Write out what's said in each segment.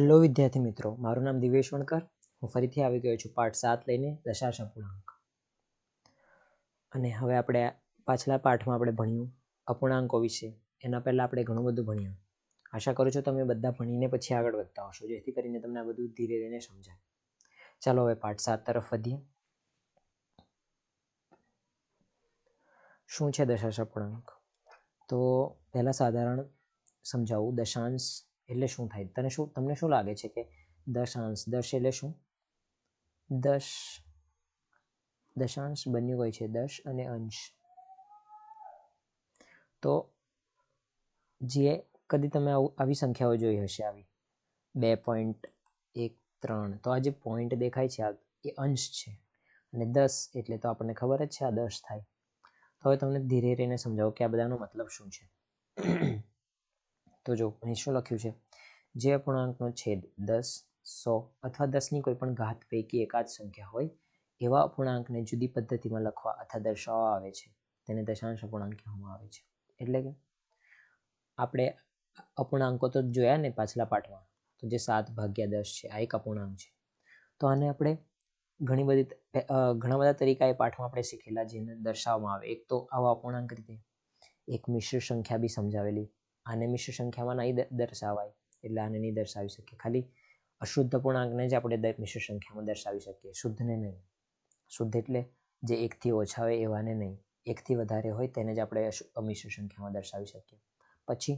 Hello વિદ્યાર્થી મિત્રો, મારું નામ દિવેશ વણકર. હું ફરીથી આવી ગયો છું પાઠ 7 લઈને દશાંશ અપૂર્ણાંક. અને હવે આપણે પાછલા પાઠમાં આપણે ભણ્યું અપૂર્ણાંકો વિશે. એના પહેલાં આપણે ઘણું બધું ભણ્યું. આશા કરું છું તમે બધા ભણીને પછી આગળ વધતા હશો, જેથી કરીને તમને આ બધું ધીરે ધીરે સમજાય. ચાલો હવે પાઠ 7 તરફ વધીએ. શું છે દશાંશ અપૂર્ણાંક? તો પહેલાં સાધારણ સમજાવું. દશાંશ એટલે શું થાય? તમને શું લાગે છે કે દશાંશ એટલે શું? દશાંશ બન્યું હોય છે દશ અને અંશ. તો જે કદી તમે આવી સંખ્યાઓ જોઈ હશે, આવી 2.13, તો આ જે પોઈન્ટ દેખાય છે આ એ અંશ છે, અને 10 એટલે તો આપણને ખબર જ છે આ 10 થાય. તો હવે તમને ધીરે ધીરે સમજાવો કે આ બધાનો મતલબ શું છે. તો જો અહીં શું લખ્યું છે, જે અપૂર્ણાંકનો છેદ 10, 100 અથવા 10ની કોઈ પણ ઘાત પૈકી એકાદ સંખ્યા હોય એવા અપૂર્ણાંકને જુદી પદ્ધતિમાં લખવા અથવા દર્શાવવા આવે છે તેને દશાંશ અપૂર્ણાંક કહેવામાં આવે છે. એટલે કે આપણે અપૂર્ણાંકો તો જોયા ને પાછલા પાઠમાં, તો જે 7/10 છે આ એક અપૂર્ણાંક છે. તો આને આપણે ઘણા બધા તરીકા એ પાઠમાં આપણે શીખેલા જેને દર્શાવવામાં આવે. એક તો આવા અપૂર્ણાંક રીતે, એક મિશ્ર સંખ્યા બી સમજાવેલી. આને મિશ્ર સંખ્યામાં નહીં દર્શાવાય એટલે આને નહીં દર્શાવી શકીએ. ખાલી અશુદ્ધ અપૂર્ણાંકને જ આપણે મિશ્ર સંખ્યામાં દર્શાવી શકીએ, શુદ્ધને નહીં. શુદ્ધ એટલે જે 1થી ઓછા હોય એવાને નહીં, 1થી વધારે હોય તેને જ આપણે અમિશ્ર સંખ્યામાં દર્શાવી શકીએ. પછી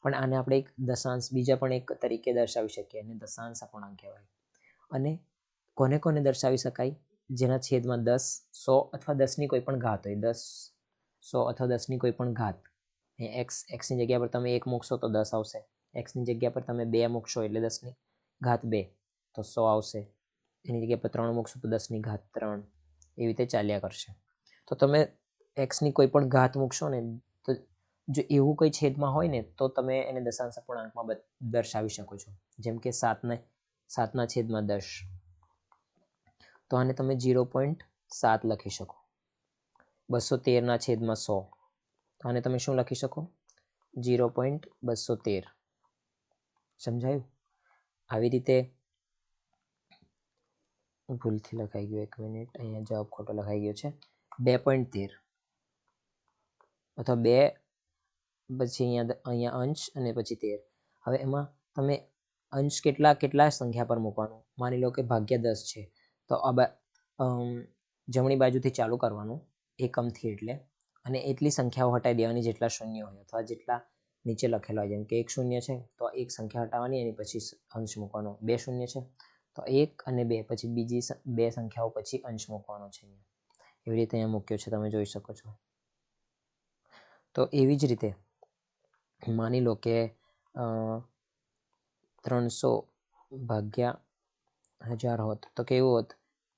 પણ આને આપણે એક દશાંશ બીજા પણ એક તરીકે દર્શાવી શકીએ, અને દશાંશ અપૂર્ણાંક કહેવાય. અને કોને કોને દર્શાવી શકાય? જેના છેદમાં 10, 100 અથવા 10ની કોઈ પણ ઘાત હોય. 10, 100 અથવા 10ની કોઈ પણ ઘાત. એક્સની જગ્યા પર તમે 1 મૂકશો તો 10 આવશે. એક્સની જગ્યા પર તમે 2 મૂકશો એટલે 10ની ઘાત 2 તો 100 આવશે. એની જગ્યા પર 3 મૂકશો તો 10ની ઘાત 3. એવી રીતે ચાલ્યા કરશે. તો તમે એક્સની કોઈ પણ ઘાત મૂકશો ને, તો જો એવું કોઈ છેદમાં હોય ને તો તમે એને દશાંશ અપૂર્ણાંકમાં દર્શાવી શકો છો. જેમ કે 7ના છેદમાં 10, તો આને તમે 0.7 લખી શકો. 213ના છેદમાં 100, તો આને તમે શું લખી શકો? 0.213. સમજાયું? આવી રીતે ભૂલથી લખાઈ ગયો, 1 મિનિટ, અહીંયા જવાબ ખોટો લખાઈ ગયો છે. 2.13 અથવા 2 પછી અહીંયા અંશ અને પછી 13. હવે એમાં તમે અંશ કેટલા સંખ્યા પર મૂકવાનું? માની લો કે ભાગ્યા 10 છે, તો જમણી બાજુથી ચાલુ કરવાનું એકમથી, એટલે અને એટલી સંખ્યાઓ હટાવી દેવાની જેટલા શૂન્ય હોય અથવા જેટલા નીચે લખેલા હોય. જેમ કે 1 શૂન્ય છે તો એક સંખ્યા હટાવવાની, એની પછી અંશ મૂકવાનો. 2 શૂન્ય છે તો 1 અને 2 પછી બીજી 2 સંખ્યાઓ પછી અંશ મૂકવાનો છે. એવી રીતે અહીંયા મૂક્યો છે, તમે જોઈ શકો છો. તો એવી જ રીતે માની લો કે 300/1000 હોત તો કેવું હોત?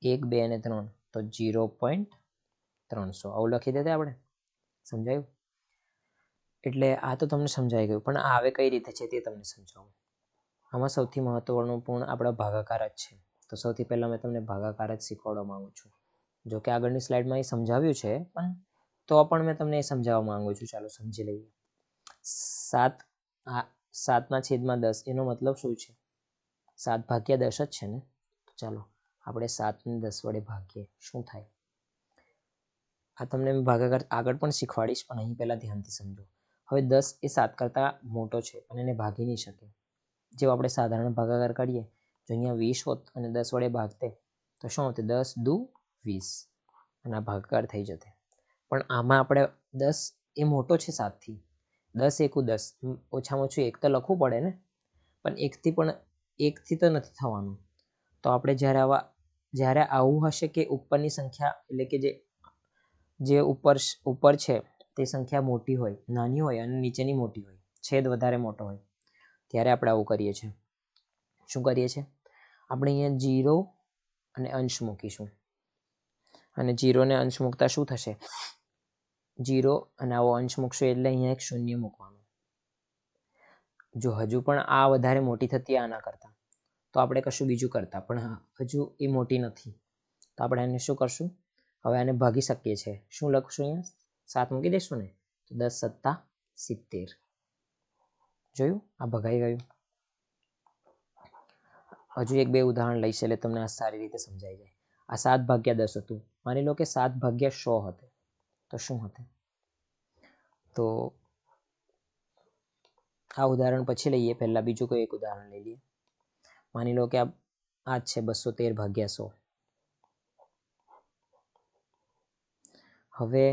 1, 2 અને 3 તો 0.300 આવું લખી દેતા આપણે. સમજાયું? એટલે આ તો તમને સમજાઈ ગયું, પણ આ હવે કઈ રીતે છે તે તમને સમજાવું. આમાં સૌથી મહત્વપૂર્ણ આપણા ભાગાકાર જ છે. તો સૌથી પહેલાં મેં તમને ભાગાકાર જ શીખવાડવા માંગુ છું. જો કે આગળની સ્લાઇડમાં એ સમજાવ્યું છે, પણ તો પણ મેં તમને એ સમજાવવા માંગુ છું. ચાલો સમજી લઈએ. 7ના છેદમાં 10 એનો મતલબ શું છે? 7/10 જ છે ને. ચાલો આપણે 7ને 10 વડે ભાગીએ, શું થાય? આ તમને ભાગાકાર આગળ પણ શીખવાડીશ, પણ અહીં પહેલાં ધ્યાનથી સમજો. હવે 10 એ 7 કરતાં મોટો છે અને એને ભાગી નહીં શકે. જો આપણે સાધારણ ભાગાકાર કરીએ, જો અહીંયા 20 હોત અને 10 વડે ભાગતે તો શું હોત? 10 દુ 20 અને આ ભાગાકાર થઈ જતે. પણ આમાં આપણે 10 એ મોટો છે 7થી. 10 એકુ 10, ઓછામાં ઓછું 1 તો લખવું પડે ને. પણ 1થી તો નથી થવાનું. તો આપણે જ્યારે આવું હશે કે ઉપરની સંખ્યા, એટલે કે જે ઉપર છે તે સંખ્યા મોટી હોય, નાની હોય, અને નીચેની મોટી હોય, છેદ વધારે મોટો હોય, ત્યારે આપણે આવું કરીએ છીએ. શું કરીએ છીએ? આપણે અહીંયા 0 અને અંશ મૂકીશું. અને 0 ને અંશ મૂકતા શું થશે? 0 અને આવો અંશ મૂકશું એટલે અહીંયા એક શૂન્ય મૂકવાનું. જો હજુ પણ આ વધારે મોટી થતી આના કરતાં, તો આપણે કશું બીજું કરતા, પણ હજુ એ મોટી નથી, તો આપણે એને શું કરશું? હવે આને ભાગી શકીએ છીએ. શું લખશું? અહીંયા 7 મૂકી દઈશું ને, તો 10 + 70. જોયું? આ ભગાઈ ગયું. હજુ એક બે ઉદાહરણ લઈશ એટલે તમને આ સારી રીતે સમજાઈ જાય. આ 7/10 હતું. માની લો કે 7/100 હતું, તો શું હતું? તો આ ઉદાહરણ પછી લઈએ. પહેલા બીજું કોઈ એક ઉદાહરણ લઈ લઈએ. માની લો કે આ જ છે 213/100. હવે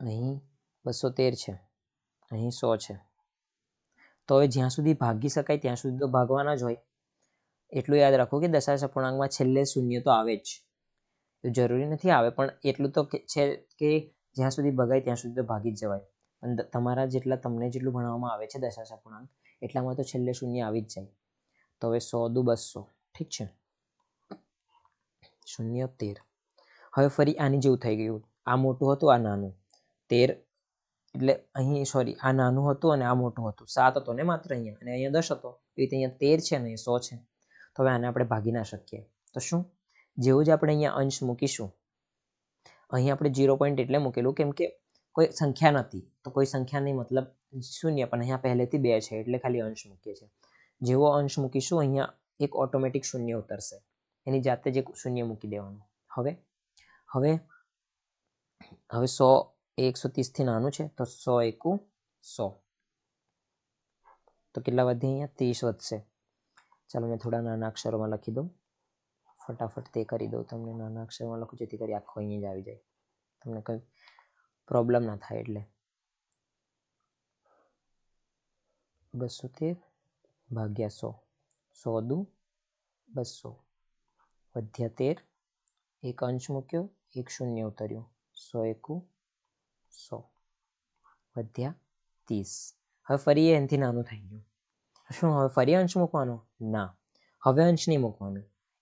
અહીં 213 છે, અહીં 100 છે. તો હવે જ્યાં સુધી ભાગી શકાય ત્યાં સુધી તો ભાગવાના જ હોય. એટલું યાદ રાખો કે દશાંશ અપૂર્ણાંકમાં છેલ્લે શૂન્ય તો આવે જ. જરૂરી નથી આવે, પણ એટલું તો છે કે જ્યાં સુધી ભગાય ત્યાં સુધી તો ભાગી જ જવાય. અને તમને જેટલું ભણવામાં આવે છે દશાંશ અપૂર્ણાંક, એટલામાં તો છેલ્લે શૂન્ય આવી જ જાય. તો હવે 100 દુ 200, ઠીક છે. 0 13. હવે ફરી આની જેવું થઈ ગયું. આ મોટું હતું, આ નાનું. 13 એટલે અહીં સોરી, આ નાનું હતું અને આ મોટું હતું. 7 હતો ને માત્ર અહીંયા, અને અહીંયા 10 હતો. એ રીતે અહીંયા 13 છે ને અહીંયા 100 છે. તો હવે આને આપણે ભાગી ના શકીએ. તો શું? જેવું જ આપણે અહીંયા અંશ મૂકીશું, અહીં આપણે 0 પોઈન્ટ એટલે મૂકેલું કેમ કે કોઈ સંખ્યા નથી, તો કોઈ સંખ્યા નહીં મતલબ શૂન્ય, પણ અહીંયા પહેલેથી 2 છે એટલે ખાલી અંશ મૂકીએ છીએ. જેવો અંશ મૂકીશું અહીંયા એક ઓટોમેટિક શૂન્ય ઉતરશે. એની જાતે જ એક શૂન્ય મૂકી દેવાનું. હવે 100 એ 130 થી નાનું છે, તો 100 એકુ 100. તો કેટલા વધે? અહીંયા 30 વધશે. ચાલો મેં થોડા નાના અક્ષરોમાં લખી દઉં, ફટાફટ તે કરી દઉં. તમને નાના અક્ષરમાં લખું જેથી કરી આખો અહીંયા જ આવી જાય, તમને કંઈ પ્રોબ્લેમ ના થાય. એટલે 213/100. 100 દુ 200 વધ્યા 13, એક અંશ મૂક્યો, એક શૂન્ય ઉતર્યું. 100 એકુ 100 વધ્યા 30. હવે ફરી એનાથી નાનું થઈ ગયું. શું હવે ફરી અંશ મૂકવાનો? ના, હવે અંશ નહીં મૂકવાનો.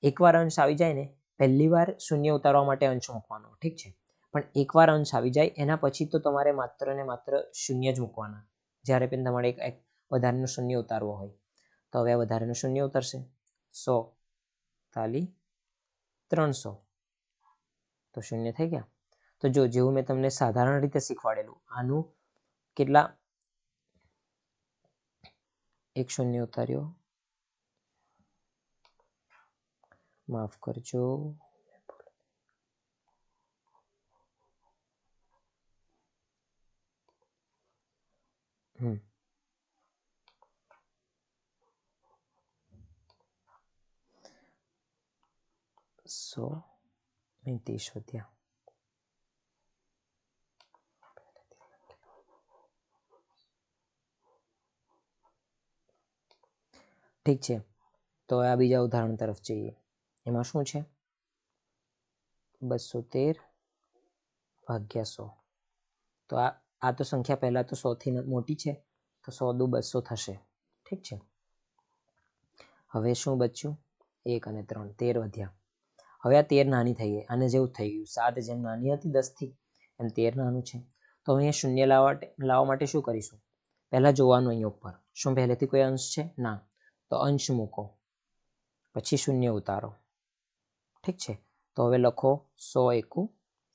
એકવાર અંશ આવી જાય ને, પહેલી વાર શૂન્ય ઉતારવા માટે અંશ મૂકવાનો, ઠીક છે. પણ એકવાર અંશ આવી જાય એના પછી તો તમારે માત્ર ને માત્ર શૂન્ય જ મૂકવાના, જ્યારે પણ તમારે એક વધારેનું શૂન્ય ઉતારવો હોય. તો હવે આ વધારેનું શૂન્ય ઉતરશે. 100 તાલી 300, તો શૂન્ય થઈ ગયા. તો જો જેવું મેં તમને સાધારણ રીતે શીખવાડેલું, આનું કેટલા એક શૂન્ય ઉતાર્યો, માફ કરજો, 130 વધ્યા. ઠીક છે. તો આ બીજા ઉદાહરણ તરફ જઈએ. એમાં શું છે? 213/100. તો આ તો સંખ્યા પહેલા તો 100 થી મોટી છે, તો 100 દુ 200 થશે, ઠીક છે. હવે શું બચ્યું? 1 અને 3, 13 વધ્યા. હવે આ 13 નાની થઈ ગઈ, આને જેવું થઈ ગયું. 7 જેમ નાની હતી 10 થી, એમ 13 નાનું છે. તો અહીંયા શૂન્ય લાવવા માટે શું કરીશું? પહેલા જોવાનું અહીંયા ઉપર, શું પહેલેથી કોઈ અંશ છે? ના, તો અંશ મૂકો, પછી શૂન્ય ઉતારો, ઠીક છે. તો હવે લખો 100 એકુ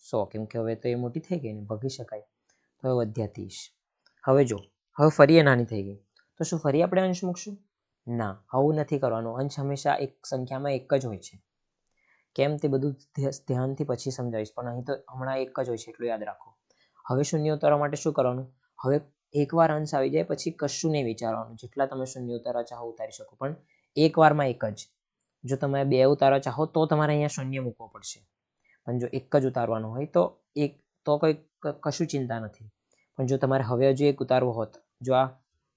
100, કેમ કે હવે તો એ મોટી થઈ ગઈ ને, ભાગી શકાય. તો હવે વધ્યા 30. હવે જો, હવે ફરી એ નાની થઈ ગઈ, તો શું ફરી આપણે અંશ મૂકશું? ના, આવું નથી કરવાનું. અંશ હંમેશા એક સંખ્યામાં એક જ હોય છે. કેમ તે બધું ધ્યાનથી પછી સમજાવીશ, પણ અહીં તો હમણાં એક જ હોય છે, એટલું યાદ રાખો. હવે શૂન્ય ઉતારવા માટે શું કરવાનું? હવે એકવાર અંશ આવી જાય પછી કશું નહીં વિચારવાનું. જેટલા તમે શૂન્ય ઉતારવા ચાહો ઉતારી શકો, પણ એક વારમાં એક જ. જો તમે 2 ઉતારવા ચાહો તો તમારે અહીંયા શૂન્ય મૂકવો પડશે, પણ જો એક જ ઉતારવાનું હોય તો કશું ચિંતા નથી. પણ જો તમારે હવે હજુ એક ઉતારવું હોત, જો આ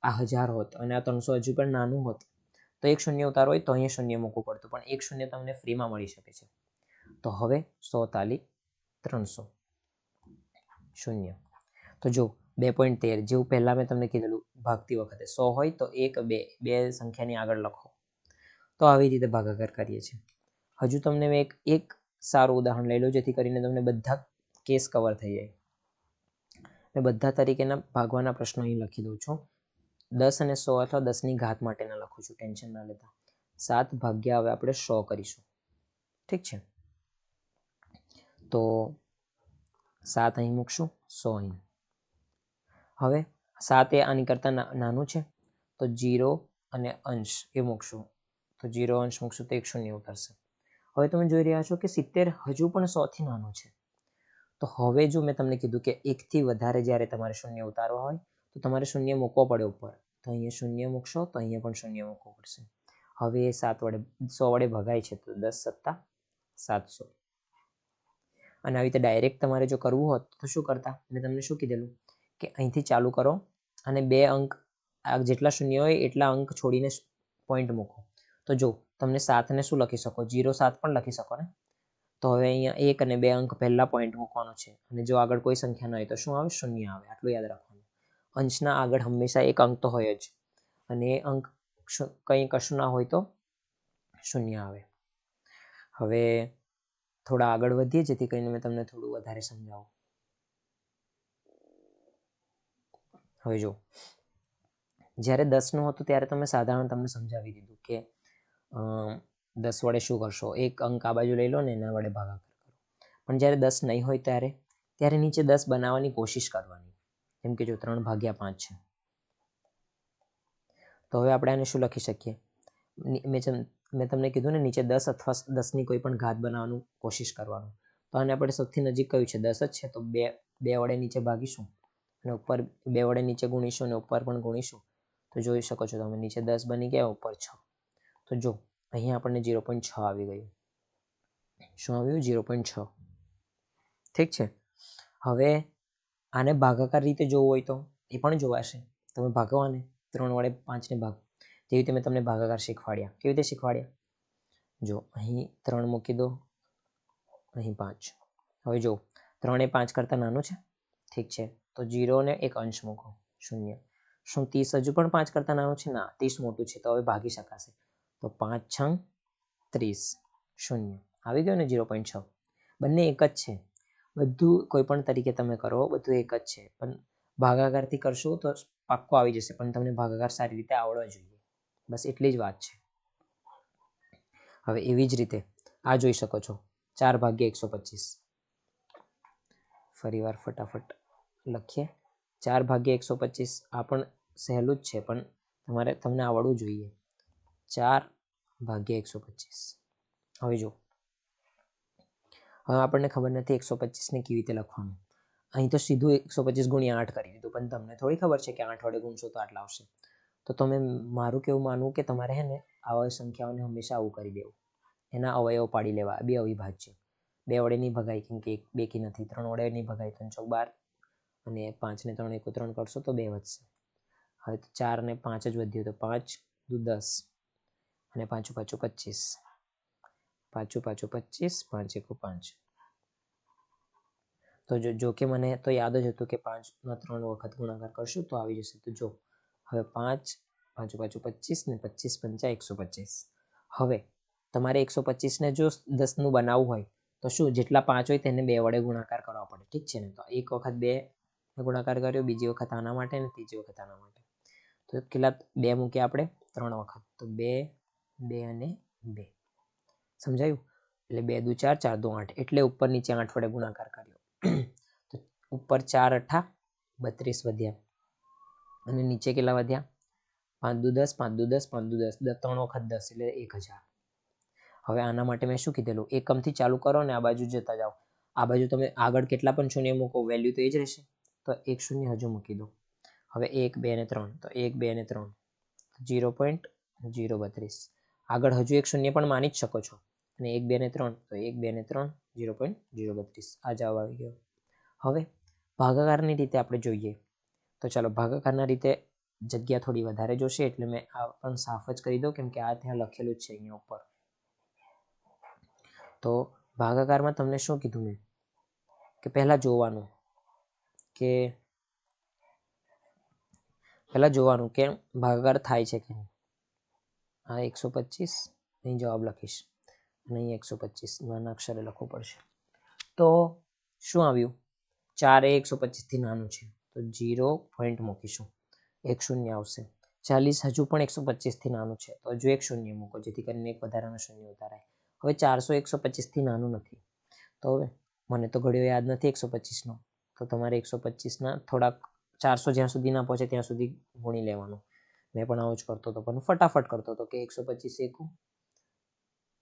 1000 હોત અને આ 300 હજુ પણ નાનું હોત, તો એક શૂન્ય ઉતારવો હોય તો અહીંયા શૂન્ય મૂકવું પડતું, પણ એક શૂન્ય તમને ફ્રીમાં મળી શકે છે. તો હવે 100 તાલી 300 શૂન્ય. તો જો 2.13, જેવું પહેલા મેં તમને કીધેલું ભાગતી વખતે 100 હોય તો 1 2 બે સંખ્યાની આગળ લખો. તો આવી રીતે ભાગાકાર કરીએ છીએ. હજુ તમને મેં એક સારું ઉદાહરણ લઈ લઉં, જેથી કરીને તમને બધા કેસ કવર થઈ જાય. મેં બધા તરીકેના ભાગવાના પ્રશ્નો અહીં લખી દઉં છું. 10 અને 100 અથવા 10ની ઘાત માટેના લખું છું, ટેન્શન ના લેતા. 7 હવે આપણે 100 કરીશું, ઠીક છે. તો 7 અહીં મૂકશું, 100 અહીં. હવે 7 એ આની કરતાં નાનું છે, તો 0 અને અંશ એ મૂકશું, તો 0 અંશ મૂકશું તો 1 શૂન્ય ઉતરશે. હવે તમે જોઈ રહ્યા છો કે 70 હજુ પણ 100 થી નાનું છે. તો હવે જો મેં તમને કીધું કે 1 થી વધારે જ્યારે તમારે શૂન્ય ઉતારવા હોય તો તમારે શૂન્ય મૂકવો પડે ઉપર. તો અહીંયા શૂન્ય મૂકશો તો અહીંયા પણ શૂન્ય મૂકવો પડશે. હવે એ 7 વડે 100 વડે ભગાય છે તો 10 સત્તા 700. અને આવી રીતે ડાયરેક્ટ તમારે જો કરવું હોત તો શું કરતા? મેં તમને શું કીધેલું કે અહીંથી ચાલુ કરો અને 2 અંક જેટલા શૂન્ય હોય એટલા અંક છોડીને પોઈન્ટ મૂકો. તો જો તમને 7 ને શું લખી શકો? 0 7 પણ લખી શકો ને. તો હવે અહીંયા 1 અને 2 અંક પહેલા પોઈન્ટ મૂકવાનો છે અને જો આગળ કોઈ સંખ્યા ન હોય તો શું આવે? શૂન્ય આવે. આટલું યાદ રાખવાનું. અંશના આગળ હંમેશા એક અંક તો હોય જ અને એ અંક કંઈ કશું ના હોય તો શૂન્ય આવે. હવે થોડા આગળ વધીએ જેથી કરીને મેં તમને થોડું વધારે સમજાવું. હવે જો જ્યારે 10નું હતું ત્યારે તમે સાધારણ તમને સમજાવી દીધું કે 10 વડે શું કરશો? એક અંક આ બાજુ લઈ લો ને એના વડે ભાગાકાર કરો. પણ જ્યારે 10 નહીં હોય ત્યારે નીચે 10 બનાવવાની કોશિશ કરવાની. જેમ કે જો 3/5 છે. તો હવે આપણે આને શું લખી શકીએ? મેં તમને કીધું ને નીચે 10 અથવા 10ની કોઈ પણ ઘાત બનાવવાનું કોશિશ કરવાનું. તો આને આપણે સૌથી નજીક કયું છે? 10 જ છે. તો 2 વડે નીચે ભાગીશું અને ઉપર 2 વડે નીચે ગુણીશું અને ઉપર પણ ગુણીશું. તો જોઈ શકો છો તમે નીચે 10 બની ગયા, ઉપર 6. તો જો અહીંયા આપણને 0.6 આવી ગયું. શું આવ્યું? 0.6. ઠીક છે. હવે આને ભાગાકાર રીતે જોવું હોય તો એ પણ જોવાશે. તમે ભાગવાને 3 વડે 5ને ભાગ. જેવી રીતે મેં તમને ભાગાકાર શીખવાડ્યા. કેવી રીતે શીખવાડ્યા? જો અહીં 3 મૂકી દો, અહીં 5. હવે જો 3 એ 5 કરતાં નાનું છે. ઠીક છે. તો 0 ને એક અંશ મૂકો, 0. શું 30 હજુ પણ 5 કરતાં નાનું છે? ના, 30 મોટું છે. તો હવે ભાગી શકાશે. તો 5 6 30, 0 આવી ગયો ને 0.6. બંને એક જ છે. બધું કોઈ પણ તરીકે તમે કરો, બધું એક જ છે. પણ ભાગાકારથી કરશો તો પાક્કો આવી જશે. પણ તમને ભાગાકાર સારી રીતે આવડવો જોઈએ. બસ એટલી જ વાત છે. હવે એવી જ રીતે આ જોઈ શકો છો 4/125. ફરી વાર ફટાફટ લખીએ. 4/125 આ પણ સહેલું જ છે પણ તમને આવડવું જોઈએ. 4/125. હવે જો હવે આપણને ખબર નથી 125 ને કેવી રીતે લખવાનું. અહીં તો સીધું 125 ગુણ્યા 8 કરી દીધું. પણ તમને થોડી ખબર છે કે 8 વડે ગુણશો તો આટલા આવશે. તો તમે મારું કેવું માનવું કે તમારે હે ને આવા સંખ્યાઓને હંમેશા આવું કરી દેવું. એના અવયવ પાડી લેવા. 2 અવિભાજ્ય. 2 વડે નહીં ભગાય કેમ કે 2 કી નથી. 3 વડે નહીં ભગાય. 3 ચોક 12 અને 5 ને 3 1 3 કરશો તો 2 વધશે. હવે 4 ને 5 જ વધ્યું તો 5 દુ 10 અને 5 5 25. 5 5 25, 5 1 5. તો જો કે મને તો યાદ જ હતું કે 5નો 3 વખત ગુણાકાર કરશું તો આવી જશે. તો જો હવે 5 5 5 25 ને 25 5 125. હવે તમારે 125 ને જો 10નું બનાવવું હોય તો શું જેટલા 5 હોય તેને 2 વડે ગુણાકાર કરવા પડે. ઠીક છે ને. તો એક વખત 2 ગુણાકાર કર્યો, બીજી વખત આના માટે ને ત્રીજી વખત આના માટે. તો કેટલા 2 મૂક્યા આપણે? 3 વખત. તો 2 2 અને 2. સમજાયું? એટલે 2 દુ 4 4 દુ 8. એટલે ઉપર નીચે 8 વડે ગુણાકાર કર્યો. તો ઉપર 4 8 32 વધ્યા અને નીચે કેટલા વધ્યા? 5 દુ 10 5 દુ 10 5 દુ 10. 3 વખત 10 એટલે 1000. હવે આના માટે મેં શું કીધેલું? એકમથી ચાલુ કરો ને આ બાજુ જતા જાઓ. આ બાજુ તમે આગળ કેટલા પણ શૂન્ય મૂકો વેલ્યુ તો એ જ રહેશે. તો એક શૂન્ય હજુ મૂકી દો. હવે 1 2 અને 3. તો 1 2 અને 3 0.032. આગળ હજુ એક શૂન્ય પણ માની જ શકો છો. અને 1 2 અને 3 તો 1 2 અને 3 0.032. આ જવાબ આવી ગયો. હવે ભાગાકારની રીતે આપણે જોઈએ. તો ચાલો ભાગાકારના રીતે જગ્યા થોડી વધારે જોશે એટલે મેં આ પણ સાફ જ કરી દઉં કેમ કે આ ત્યાં લખેલું જ છે અહીંયા ઉપર. તો ભાગાકારમાં તમને શું કીધું મેં કે પહેલા જોવાનું કે ભાગાકાર થાય છે કે નહીં. આ 125 અહીં જવાબ લખીશ અને અહીં 125 નાના અક્ષરે લખવું પડશે. તો શું આવ્યું? 4 એ 125 થી નાનું છે તો 0 પોઈન્ટ મૂકીશું. 1 શૂન્ય આવશે. 40 હજુ પણ 125 થી નાનું છે તો હજુ એક શૂન્ય મૂકો જેથી કરીને એક વધારાનું શૂન્ય ઉતારાય. હવે 400 125 થી નાનું નથી. તો હવે મને તો ઘડિયો યાદ નથી 125નો. તો તમારે 125ના થોડાક 400 જ્યાં સુધી ના પહોંચે ત્યાં સુધી ગુણી લેવાનું. મેં પણ આવું જ કરતો હતો પણ ફટાફટ કરતો હતો કે 125 1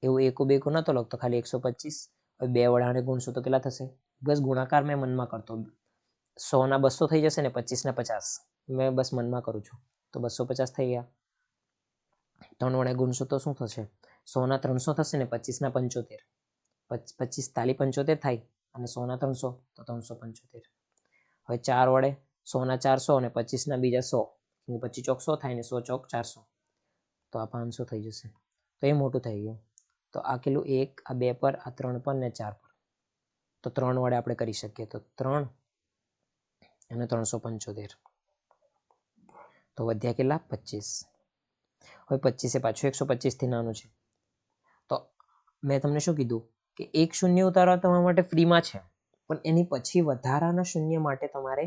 એવું એકો બેકો નહોતો લખતો, ખાલી 125. હવે 2 વડે આને ગુણશું તો કેટલા થશે? બસ ગુણાકાર મેં મનમાં કરતો. 100 ના 200 થઈ જશે ને, 25 ના 50 મેં બસ મનમાં કરું છું, તો 250 થઈ ગયા. 3 વડે ગુણશું તો શું થશે? 100 ના 300 થશે ને, 25 ના 75. 25 તાલી 75 થાય અને 100 ના 300 તો 375. હવે 4 વડે 100 ના 400 અને 25 ના બીજા 100, 25 ચોક 100 થાય ને 100 ચોક 400, તો આ 500 થઈ જશે. તો એ મોટું થઈ ગયું. તો આ કેટલું? 1, આ 2 પર, આ 3 પર ને 4 પર. તો 3 વડે આપણે કરી શકીએ, તો 3 અને 375. તો વધ્યા કેટલા? 25. હવે 25 એ પાછું 125 થી નાનું છે. તો મેં તમને શું કીધું કે એક શૂન્ય ઉતારવા તમારા માટે ફ્રીમાં છે, પણ એની પછી વધારાના શૂન્ય માટે તમારે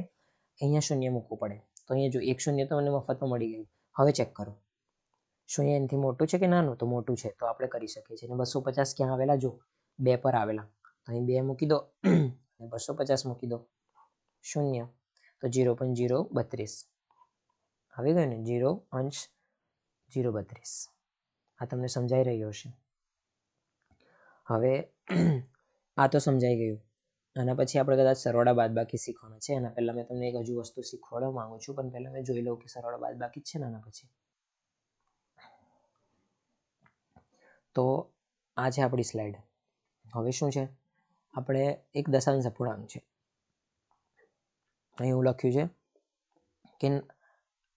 અહીંયા શૂન્ય મૂકવું પડે. તો અહીંયા જો એક શૂન્ય તો મને મફતમાં મળી ગયું. હવે ચેક કરો, શૂન્ય એનાથી મોટું છે કે નાનું? તો મોટું છે, તો આપણે કરી શકીએ છીએ. 250 ક્યાં આવેલા? જો 2 પર આવેલા, તો અહીં 2 મૂકી દો અને 250 મૂકી દો. શૂન્ય તો 0.032 આવી ગયું ને, 0.032. આ તમને સમજાઈ રહ્યો હશે. હવે આ તો સમજાઈ ગયું. આના પછી આપણે કદાચ સરવાળા બાદબાકી શીખવાના છે. એના પહેલાં મેં તમને એક હજુ વસ્તુ શીખવાડવા માંગુ છું, પણ પહેલાં મેં જોઈ લઉં કે સરવાળા બાદબાકી જ છે ને આના પછી. તો આ છે આપણી સ્લાઇડ. હવે શું છે? આપણે એક દશાંશ અપૂર્ણાંક છે. અહીં એવું લખ્યું છે કે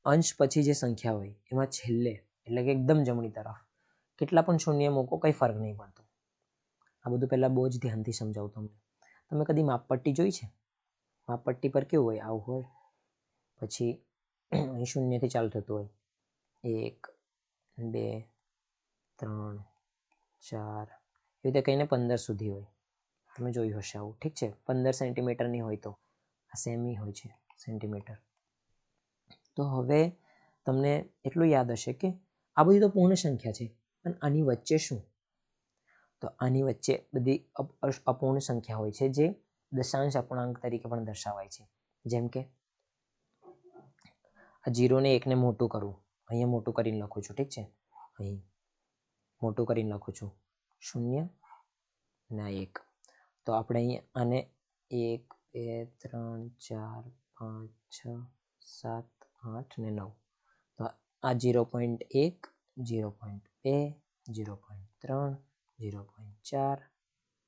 અંશ પછી જે સંખ્યા હોય એમાં છેલ્લે, એટલે કે એકદમ જમણી તરફ કેટલા પણ શૂન્ય મૂકો, કંઈ ફરક નહીં પડતો. આ બધું પહેલાં બહુ જ ધ્યાનથી સમજાવું તમને. તમે કદી માપપટ્ટી જોઈ છે? માપપટ્ટી પર કેવું હોય? આવું હોય, પછી અહીં શૂન્યથી ચાલુ થતું હોય. 1, 2, 3, 4 એવી રીતે કહીને 15 સુધી હોય. તમે જોયું હશે આવું, ઠીક છે? 15 સેન્ટીમીટરની હોય તો આ સેમી હોય છે, સેન્ટીમીટર. તો હવે તમને એટલું યાદ હશે કે આ બધી તો પૂર્ણ સંખ્યા છે, પણ આની વચ્ચે શું? તો આની વચ્ચે બધી અપૂર્ણ સંખ્યા હોય છે, જે દશાંશ અપૂર્ણાંક તરીકે પણ દર્શાવાય છે. જેમ કે આ 0 ને 1 ને મોટું કરવું, અહીંયા મોટું કરીને લખું છું, ઠીક છે? અહીં મોટું કરીને લખું છું 0 ના 1. તો આપણે અહીં આને 1, 2, 3, 4, 5, 6, 7, 8 ને 9. તો આ 0.1, 0.2, 0.3, 0.4,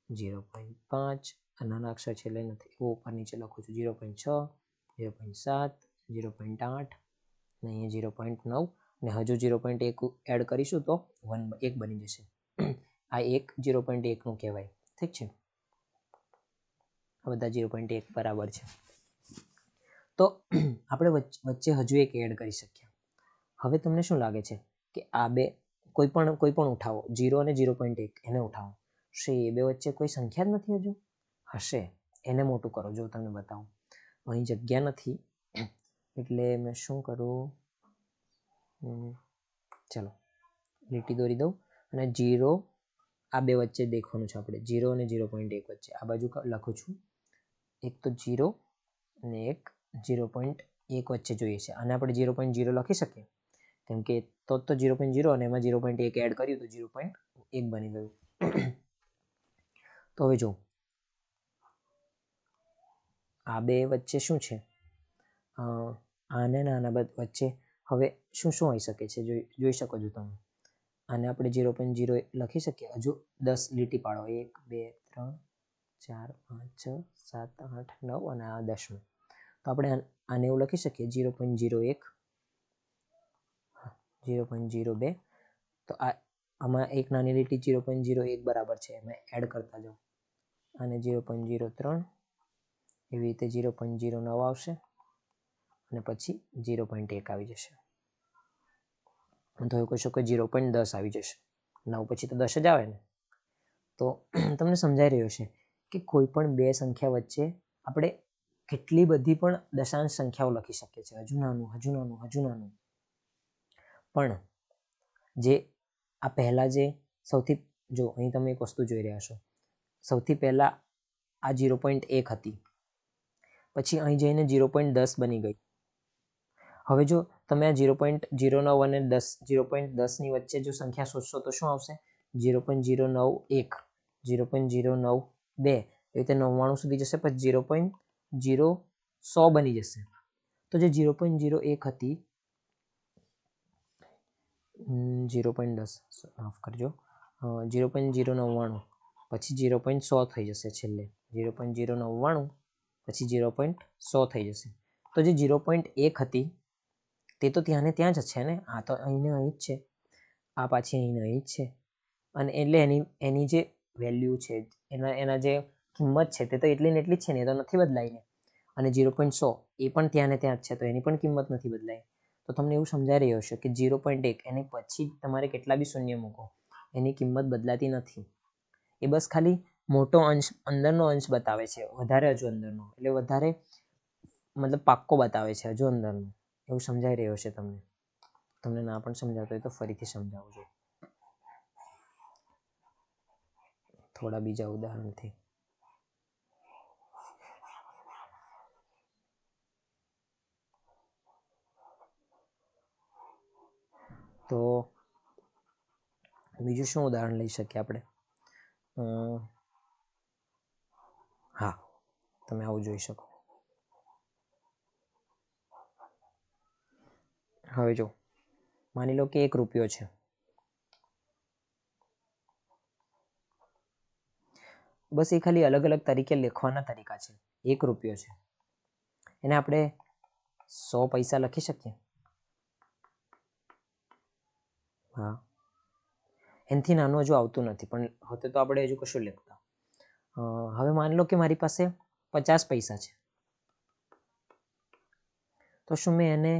0.5, આ નાના અક્ષર છેલ્લે નથી, હું ઉપર નીચે લખું છું. 0.6, 0.7, 0.8 ને અહીંયા 0.9 ને હજુ 0.1 એડ કરીશું તો 1 બની જશે. આ 1 0.1 નું કહેવાય, ઠીક છે? આ બધા 0.1 બરાબર છે. તો આપણે વચ્ચે હજુ એક એડ કરી શકીએ. હવે તમને શું લાગે છે કે આ બે કોઈ પણ ઉઠાવો, 0 અને 0.1 એને ઉઠાવો, શું એ બે વચ્ચે કોઈ સંખ્યા જ નથી હજુ? હશે. એને મોટું કરો, જો તમને બતાવું. અહીં જગ્યા નથી એટલે મેં શું કરું, ચલો લીટી દોરી દઉં અને 0 આ બે વચ્ચે દેખવાનું છે આપણે, 0 અને 0.1 વચ્ચે. આ બાજુ લખું છું, એક તો 0 અને એક 0.1 વચ્ચે જોઈએ છે. આને આપણે 0.0 લખી શકીએ, કેમ કે તો 0.0 અને એમાં 0.1 એડ કર્યું તો 0.1 બની ગયું. તો હવે જો આ બે વચ્ચે શું છે, આને આના વચ્ચે હવે શું હોઈ શકે છે, જોઈ શકો છો તમે. આને આપણે 0.0 લખી શકીએ. હજુ 10 લીટી પાડો, 1, 2, 3, 4, 5, 6, 7, 8, 9 અને આ 10. તો આપણે આને એવું લખી શકીએ 0.01, 0.02. તો આમાં એક નાની લીટી 0.01 બરાબર છે, એમાં એડ કરતા જાઓ. અને 0.03 એવી રીતે 0.09 આવશે અને પછી 0.1 આવી જશે. તો એવું કહી શકો 0.10 આવી જશે. 9 પછી તો 10 જ આવે ને. તો તમને સમજાઈ રહ્યો છે કે કોઈ પણ બે સંખ્યા વચ્ચે આપણે કેટલી બધી પણ દશાંશ સંખ્યાઓ લખી શકીએ છીએ. હજુ નાનું, હજુ નાનું, હજુ નાનું. પણ જે આ પહેલા જે સૌથી, જો અહીં તમે એક વસ્તુ જોઈ રહ્યા છો, સૌથી પહેલા આ 0.1 હતી, પછી અહીં જઈને 0.10 બની ગઈ. હવે જો તમે આ 0.09 અને 0.10 ની વચ્ચે જો સંખ્યા શોધશો તો શું આવશે? 0.091, 0.092, એવી રીતે 99 સુધી જશે, પછી 0.0100 બની જશે. તો જે 0.01 હતી, 0.10, માફ કરજો, 0.099, પછી 0.100 થઈ જશે છેલ્લે, 0.099 પછી 0.100 થઈ જશે. તો જે 0.1 હતી તે તો ત્યાં ને ત્યાં જ છે ને, આ તો અહીંને અહીં જ છે, આ પાછી અહીંને અહીં જ છે, અને એટલે એની જે વેલ્યુ છે, એના જે કિંમત છે તે તો એટલી ને એટલી જ છે ને, એ તો નથી બદલાઈ ને. અને 0.100 એ પણ ત્યાં ને ત્યાં જ છે, તો એની પણ કિંમત નથી બદલાઈ. તો તમને એવું સમજાઈ રહ્યું હશે કે 0.1 એની પછી તમારે કેટલા બી શૂન્ય મૂકો, એની કિંમત બદલાતી નથી. એ બસ ખાલી મોટો અંશ, અંદરનો અંશ બતાવે છે, વધારે હજુ અંદરનો, એટલે વધારે મતલબ પાક્કો બતાવે છે હજુ અંદરનો. એવું સમજાઈ રહ્યું હશે તમને. તમને ના પણ સમજાતો હોય તો ફરીથી સમજાવજો થોડા બીજા ઉદાહરણથી. તો બીજું શું ઉદાહરણ લઈ શકીએ આપણે? હા, તમે આવું જોઈ શકો. હવે જો માની લો કે 1 રૂપિયો છે. બસ એ ખાલી અલગ અલગ તરીકે લખવાના તરીકા છે. 1 રૂપિયો છે, એને આપણે 100 પૈસા લખી શકીએ. હા, એનાથી નાનું હજુ આવતું નથી, પણ હોતે તો આપણે હજુ કશું લખતા. હવે માની લો કે મારી પાસે 50 પૈસા છે, તો શું મેં એને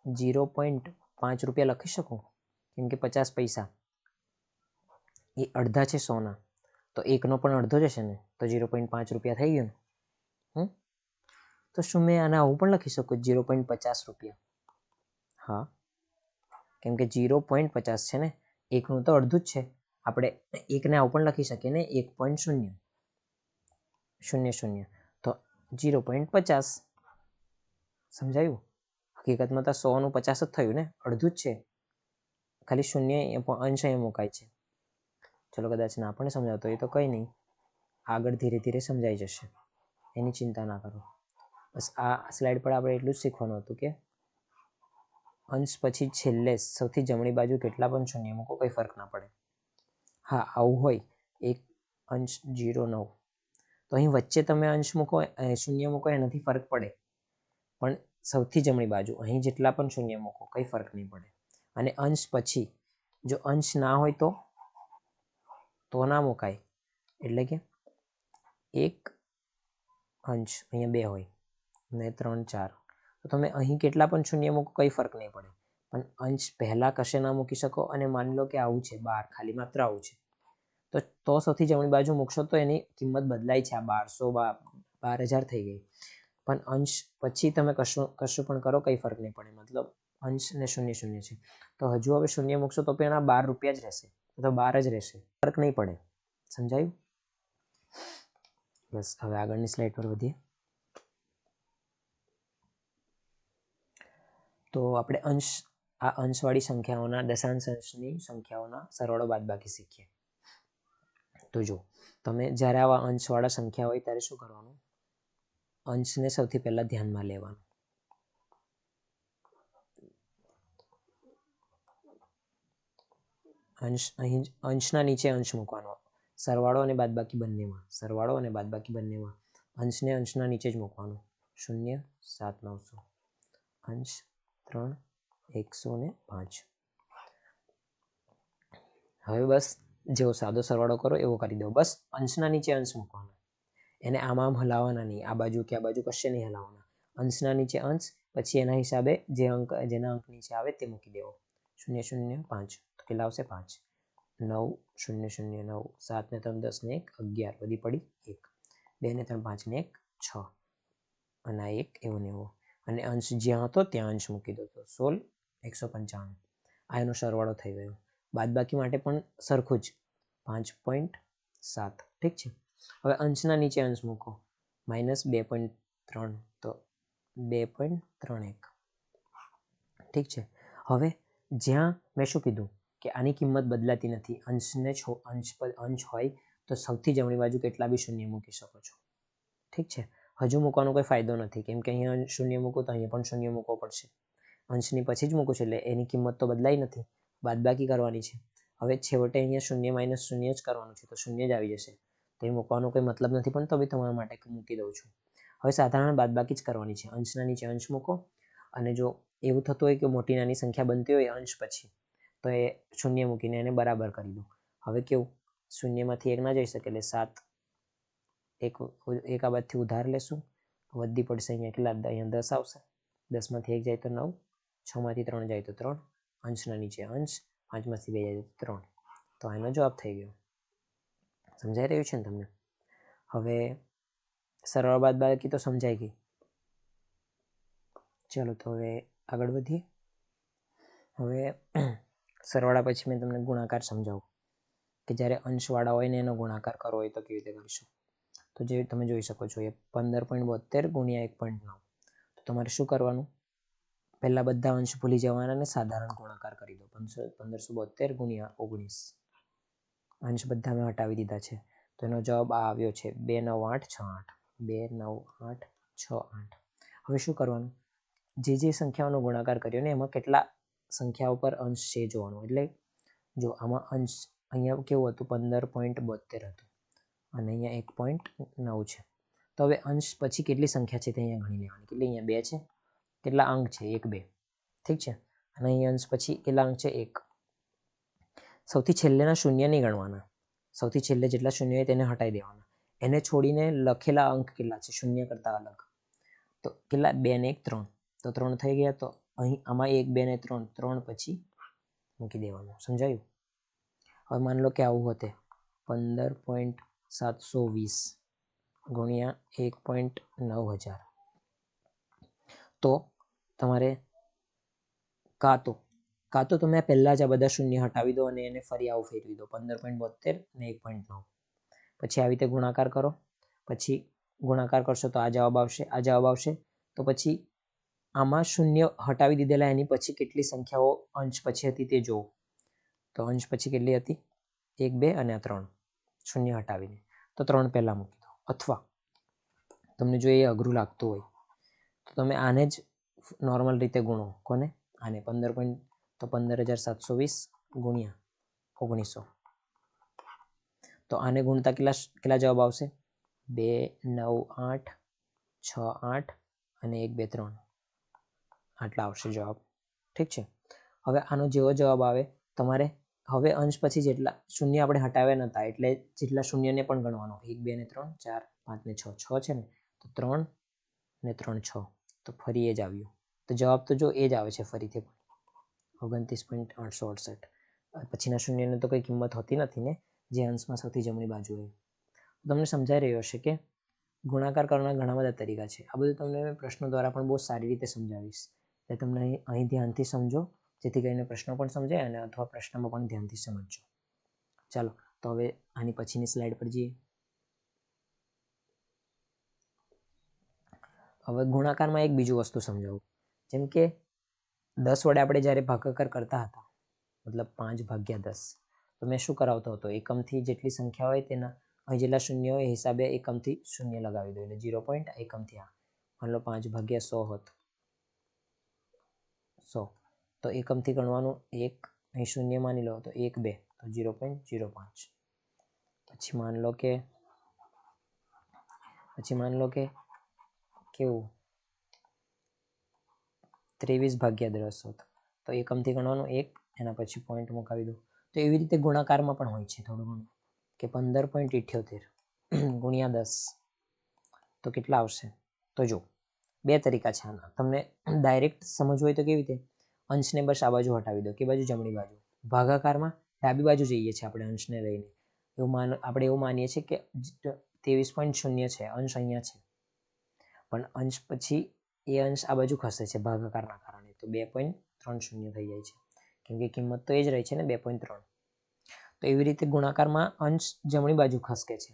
0.5 રૂપિયા લખી શકું? કેમ કે 50 પૈસા એ અડધા છે 100ના, તો એકનો પણ અડધો જ હશે ને, તો 0.5 રૂપિયા થઈ ગયું ને. તો શું મેં આને આવું પણ લખી શકું 0.50 રૂપિયા? હા, કેમ કે 0.50 છે ને, એકનું તો અડધું જ છે. આપણે એકને આવું પણ લખી શકીએ ને, 1.00, તો 0.50. સમજાયું? હકીકતમાં તો 100નું 50 જ થયું ને, અડધું જ છે, ખાલી શૂન્ય અંશ અહીં મુકાય છે. ચલો કદાચ ના પણ સમજાતો હોય તો કંઈ નહીં, આગળ ધીરે ધીરે સમજાઈ જશે, એની ચિંતા ના કરો. બસ આ સ્લાઇડ પર આપણે એટલું જ શીખવાનું હતું કે અંશ પછી છેલ્લે સૌથી જમણી બાજુ કેટલા પણ શૂન્ય મૂકો, કોઈ ફરક ના પડે. હા, આવું હોય 1.09, તો અહીં વચ્ચે તમે અંશ મૂકો, શૂન્ય મૂકો, એનાથી ફરક પડે, પણ સૌથી જમણી બાજુ અહીં જેટલા પણ શૂન્ય મૂકો કંઈ ફરક નહીં પડે. અને અંશ પછી જો અંશ ના હોય તો ના મુકાય, એટલે કે 1 અંશ અહીંયા 2 હોય ને 3 4, તો તમે અહીં કેટલા પણ શૂન્ય મૂકો કંઈ ફરક નહીં પડે, પણ અંશ પહેલા કશે ના મૂકી શકો. અને માની લો કે આવું છે 12, ખાલી માત્ર આવું છે, તો સૌથી જમણી બાજુ મૂકશો તો એની કિંમત બદલાય છે, આ 12,000 થઈ ગઈ. પણ અંશ પછી તમે કશું પણ કરો કંઈ ફરક નહીં પડે, મતલબ અંશ ને શૂન્ય શૂન્ય છે, તો હજુ હવે શૂન્ય મૂકશો તો પણ આ 12 રૂપિયા જ રહેશે, તો 12 જ રહેશે, ફરક નહીં પડે. સમજાયું? બસ હવે આગળની સ્લાઇડ પર વધીએ. તો આપણે આ અંશવાળી સંખ્યાઓના, દશાંશ અંશની સંખ્યાઓના સરવાળો બાદબાકી શીખીએ. તો જો તમે જ્યારે આવા અંશવાળા સંખ્યા હોય ત્યારે શું કરવાનું? અંશને સૌથી પહેલા ધ્યાનમાં લેવાનું. અહીં અંશના નીચે અંશ મૂકવાનો, સરવાળો અને બાદબાકી બંનેમાં, સરવાળો અને બાદબાકી બંનેમાં અંશને અંશના નીચે જ મૂકવાનો. 0 7 900, અંશ 3 105. હવે બસ જેવો સાદો સરવાળો કરો એવો કરી દો. બસ અંશના નીચે અંશ મૂકવાનો, એને આમ હલાવવાના નહીં, આ બાજુ કે આ બાજુ કશે નહીં હલાવવાના. અંશના નીચે અંશ, પછી એના હિસાબે જેના અંક નીચે આવે તે મૂકી દેવો. 0 0 5, તો કેટલા આવશે? 5. 9 0 0 9, 7 ને 3 10 ને 1 11, બધી પડી 1, 2 ને 3 5 ને 1 6, અને આ 1 એવું ને એવું. અને અંશ જ્યાં હતો ત્યાં અંશ મૂકી દો, તો 16 195. આ એનો સરવાળો થઈ ગયો. બાદબાકી માટે પણ સરખું જ, 5.7. ઠીક છે. હવે અંશના નીચે અંશ મૂકો, -2.3, તો 2.31. ઠીક છે. હવે જ્યાં મેં શું કીધું કે આની કિંમત બદલાતી નથી. અંશ હોય તો સૌથી જમણી બાજુ કેટલા બી શૂન્ય મૂકી શકો છો. ઠીક છે. હજુ મૂકવાનો કોઈ ફાયદો નથી, કેમ કે અહીંયા શૂન્ય મૂકું તો અહીંયા પણ શૂન્ય મૂકવો પડશે. અંશની પછી જ મૂકું છું એટલે એની કિંમત તો બદલાઈ નથી, બાદબાકી કરવાની છે. હવે છેવટે અહીંયા શૂન્ય માઇનસ શૂન્ય જ કરવાનું છે, તો શૂન્ય જ આવી જશે. તો એ મૂકવાનો કોઈ મતલબ નથી, પણ તો બી તમારા માટે મૂકી દઉં છું. હવે સાધારણ બાદબાકી જ કરવાની છે. અંશના નીચે અંશ મૂકો, અને જો એવું થતું હોય કે મોટી નાની સંખ્યા બનતી હોય અંશ પછી, તો એ શૂન્ય મૂકીને એને બરાબર કરી દો. હવે કેવું, શૂન્યમાંથી એક ના જઈ શકે એટલે 7, એક આ બાજુથી ઉધાર લેશું, વધતી પડશે અહીંયા કેટલા, અહીંયા 10 આવશે. 10માંથી 1 જાય તો 9, 6માંથી 3 જાય તો 3, અંશના નીચે અંશ, 5માંથી 2 જાય તો 3. તો આનો જવાબ થઈ ગયો. સમજાઈ રહ્યું છે ને તમને? હવે સરળ બાદબાકી તો સમજાઈ ગઈ. ચલો તો હવે આગળ વધીએ. હવે સરવાળા પછી મેં તમને ગુણાકાર સમજાવું કે જ્યારે અંશવાળા હોય ને એનો ગુણાકાર કરવો હોય તો કેવી રીતે કરીશું. તો જે તમે જોઈ શકો છો એ 15.72 ગુણ્યા 1.9. તો તમારે શું કરવાનું, પહેલા બધા અંશ ભૂલી જવાના અને સાધારણ ગુણાકાર કરી દો. 1572 ગુણ્યા 19, અંશ બધા મેં હટાવી દીધા છે. તો એનો જવાબ આ આવ્યો છે 29868. 29868. હવે શું કરવાનું, જે સંખ્યાઓનો ગુણાકાર કર્યો ને એમાં કેટલા સંખ્યાઓ પર અંશ છે જોવાનું. એટલે જો આમાં અંશ અહીંયા કેવું હતું, 15.72 હતું અને અહીંયા 1.9 છે. તો હવે અંશ પછી કેટલી સંખ્યા છે તે અહીંયા ગણી લેવાની. કેટલી અહીંયા 2 છે, કેટલા અંક છે 1 2, ઠીક છે. અને અહીંયા અંશ પછી કેટલા અંક છે 1. સૌથી છેલ્લેના શૂન્ય નહીં ગણવાના, સૌથી છેલ્લે જેટલા શૂન્ય હોય તેને હટાવી દેવાના. એને છોડીને લખેલા અંક કેટલા છે શૂન્ય કરતા અલગ, તો કેટલા 2 ને 1 3, તો 3 થઈ ગયા. તો અહીં આમાં 1 2 ને 3, 3 પછી મૂકી દેવાનું. સમજાયું? હવે માન લો કે આવું હોતે 15.720 ગુણ્યા 1.9000. તો તમારે કાં તો તમે પહેલાં જ આ બધા શૂન્ય હટાવી દો અને એને ફરી આવું ફેરવી દો 15.72 ને 1.9. પછી આવી રીતે ગુણાકાર કરો, પછી ગુણાકાર કરશો તો આ જવાબ આવશે. તો પછી આમાં શૂન્ય હટાવી દીધેલા એની પછી કેટલી સંખ્યાઓ અંશ પછી હતી તે જુઓ. તો અંશ પછી કેટલી હતી 1 2 અને 3, શૂન્ય હટાવીને. તો 3 પહેલાં મૂકી દો. અથવા તમને જો એ અઘરું લાગતું હોય તો તમે આને જ નોર્મલ રીતે ગુણો. કોને? આને 15,720 ગુણ્યા 1900. તો આને ગુણતા કેટલા જવાબ આવશે? 2 9 8 6 8 અને 1 2 3, આટલા આવશે જવાબ. ઠીક છે. હવે આનો જેવો જવાબ આવે તમારે હવે અંશ પછી જેટલા શૂન્ય આપણે હટાવ્યા નહોતા એટલે જેટલા શૂન્યને પણ ગણવાનો. 1 2 ને 3 4 5 ને 6 6 છે ને, તો 3 ને 3 6, તો ફરી એ જ આવ્યું. તો જવાબ તો જો એ જ આવે છે ફરીથી 29.868. પછીના શૂન્યને તો કોઈ કિંમત હોતી નથી ને, જે અંશમાં સૌથી જમણી બાજુ હોય. તમને સમજાઈ રહ્યો હશે કે ગુણાકાર કરવાના ઘણા બધા તરીકા છે. આ બધું તમને પ્રશ્નો દ્વારા પણ બહુ સારી રીતે સમજાવીશ. એટલે તમને અહીં ધ્યાનથી સમજો, જેથી કરીને પ્રશ્નો પણ સમજાય અને અથવા પ્રશ્નમાં પણ ધ્યાનથી સમજજો. ચાલો તો હવે આની પછીની સ્લાઇડ પર જઈએ. હવે ગુણાકારમાં એક બીજું વસ્તુ સમજાવું. જેમ કે 10 વડે આપણે જ્યારે ભાગાકાર કરતા હતા, મતલબ 5/10, તો મેં શું કરાવતો હતો, એકમથી જેટલી સંખ્યા હોય તેના અહીં જેટલા શૂન્ય હોય એ હિસાબે એકમથી શૂન્ય લગાવી દો. એટલે 0. એકમથી આ માન લો 5/100 હોત 100, તો એકમથી ગણવાનું 1, અહીં શૂન્ય માની લો તો 1 2, તો 0.05. પછી માન લો કે કેવું 23/10 હોત, તો એકમથી ગણવાનું 1, એના પછી પોઈન્ટ મુકાવી દો. તો એવી રીતે ગુણાકારમાં પણ હોય છે થોડું ઘણું, કે 15.78 ગુણ્યા 10, તો કેટલા આવશે? તો જો 2 તરીકા છે આના. તમને ડાયરેક્ટ સમજવું હોય તો કેવી રીતે, અંશને બસ આ બાજુ હટાવી દો. કે બાજુ? જમણી બાજુ. ભાગાકારમાં ડાબી બાજુ જઈએ છીએ આપણે અંશને લઈને. આપણે એવું માનીએ છીએ કે 23.0 છે, અંશ અહીંયા છે, પણ અંશ પછી એ અંશ આ બાજુ ખસે છે ભાગાકારના કારણે, તો 2.30 થઈ જાય છે, કેમ કે કિંમત તો એ જ રહી છે ને 2.3. તો એવી રીતે ગુણાકારમાં અંશ જમણી બાજુ ખસકે છે.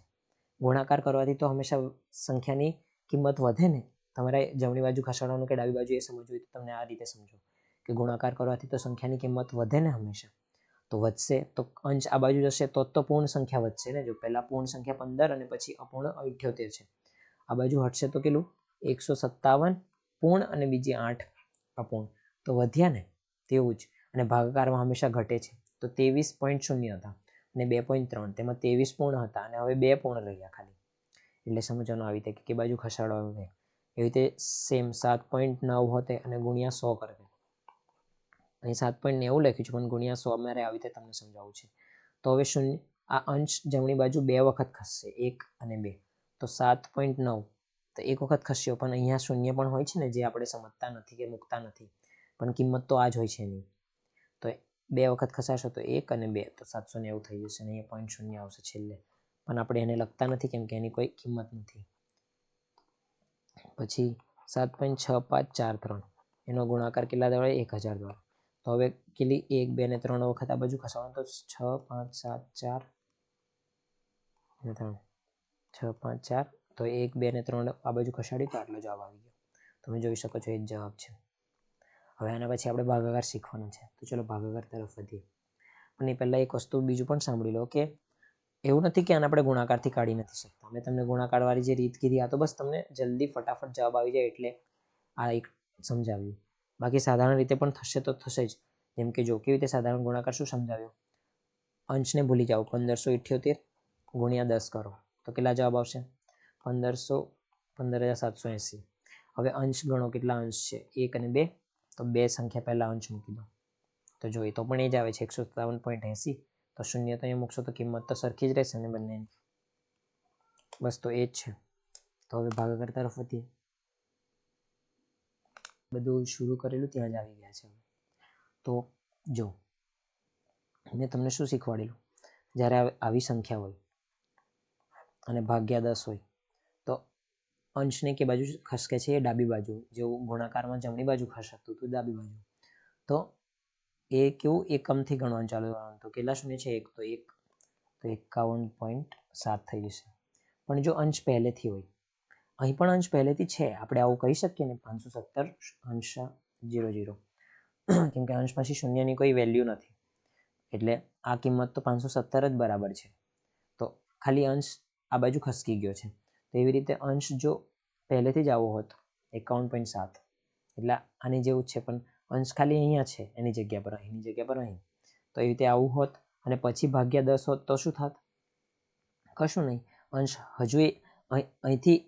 ગુણાકાર કરવાથી તો હંમેશા સંખ્યાની કિંમત વધે ને. તમારે જમણી બાજુ ખસાડવાનું કે ડાબી બાજુ એ સમજવું હોય તો તમને આ રીતે સમજો કે ગુણાકાર કરવાથી તો સંખ્યાની કિંમત વધે ને હંમેશા. તો વધશે તો અંશ આ બાજુ જશે તો પૂર્ણ સંખ્યા વધશે ને. જો પહેલા પૂર્ણ સંખ્યા 15 અને પછી અપૂર્ણ 78 છે. આ બાજુ હટશે તો કેટલું 157 પૂર્ણ અને બીજી 8 અપૂર્ણ, તો વધ્યા ને. તેવું જ. અને ભાગાકારમાં હંમેશા ઘટે છે. તો 23.0 હતા અને 2.3, તેમાં 23 પૂર્ણ હતા અને હવે 2 પૂર્ણ રહ્યા ખાલી. એટલે સમજવાનું આવી રીતે કે બાજુ ખસાડવાનું છે. એવી રીતે સેમ 7.9 હોતે અને ગુણ્યા 100 કરતે. અહીં 7.90 લખ્યું છે પણ ગુણ્યા 100 મારે આવી રીતે તમને સમજાવવું છે. તો હવે શૂન્ય આ અંશ જમણી બાજુ 2 વખત ખસશે, 1 અને 2. તો 7.9 તો 1 વખત ખસ્યો, પણ અહીંયા શૂન્ય પણ હોય છે ને, જે આપણે સમજતા નથી કે મૂકતા નથી, પણ કિંમત તો આ જ હોય છે એની. તો 2 વખત ખસાશો તો 1 અને 2 તો 790 થઈ જશે અને અહીંયા 0.0 આવશે છેલ્લે, પણ આપણે એને લખતા નથી કેમ કે એની કોઈ કિંમત નથી. પછી 7.6543 એનો ગુણાકાર કેટલા દ્વારા? 1000 દ્વારા. તો હવે કેટલી 1, 2 ને 3 વખત આ બાજુ ખસાડવાનું, તો 6, 5, 7, 4 અને 3, 6, 5, 4. તો 1, 2 ને 3 આ બાજુ ખસાડી તો આટલો જવાબ આવી ગયો. તમે જોઈ શકો છો એ જ જવાબ છે. હવે આના પછી આપણે ભાગાકાર શીખવાનો છે. તો ચલો ભાગાકાર તરફ વધીએ. પણ એ પહેલાં એક વસ્તુ બીજું પણ સાંભળી લો કે એવું નથી કે આને આપણે ગુણાકારથી કાઢી નથી શકતા. મેં તમને ગુણાકારવાળી જે રીત કીધી, આ તો બસ તમને જલ્દી ફટાફટ જવાબ આવી જાય એટલે આ એક સમજાવ્યું. બાકી સાધારણ રીતે પણ થશે તો થશે જ. જેમ કે જો કેવી રીતે સાધારણ ગુણાકાર શું સમજાવ્યો? અંશને ભૂલી જાઓ, 1578 ગુણ્યા 10 કરો તો કેટલા જવાબ આવશે? 15,780. હવે અંશ ગણો, કેટલા અંશ છે? 1 અને 2. તો 2 સંખ્યા પહેલા અંશ મૂકી દો. તો જોઈએ તો પણ એ જ આવે છે 157.80. તો શૂન્ય તો અહીંયા મૂકશો તો કિંમત તો સરખી જ રહેશે ને બંનેની. બસ તો એ જ છે. તો હવે ભાગાકાર તરફ વધીએ. બધું શરૂ કરેલું ત્યાં જ આવી ગયા છે. તો જો મેં તમને શું શીખવાડેલું? જ્યારે આવી સંખ્યા હોય અને ભાગ્યા 10 હોય તો અંશને કે બાજુ ખસકે છે એ ડાબી બાજુ, જેવું ગુણાકારમાં જમણી બાજુ ખસકતું હતું ડાબી બાજુ. તો એ કેવું એકમથી ગણવાનું ચાલુ કરવાનું. તો કેટલા શૂન્ય છે? 1, તો 1 તો 51.7 થઈ જશે. પણ જો અંશ પહેલેથી હોય, અહીં પણ અંશ પહેલેથી છે, આપણે આવું કહી શકીએ ને 517 અંશ 00, કેમ કે અંશ પછી શૂન્યની કોઈ વેલ્યુ નથી, એટલે આ કિંમત તો 517 જ બરાબર છે. તો ખાલી અંશ આ બાજુ ખસકી ગયો છે. તો એવી રીતે અંશ જો પહેલેથી જ આવો હોત 51.7, એટલે આની જેવું જ છે, પણ અંશ ખાલી અહીંયા છે એની જગ્યા પર, અહીંની જગ્યા પર અહીં. તો એવી રીતે આવું હોત અને પછી ભાગ્યા 10 હોત તો શું થાત? કશું નહીં. અંશ હજુ અહીંથી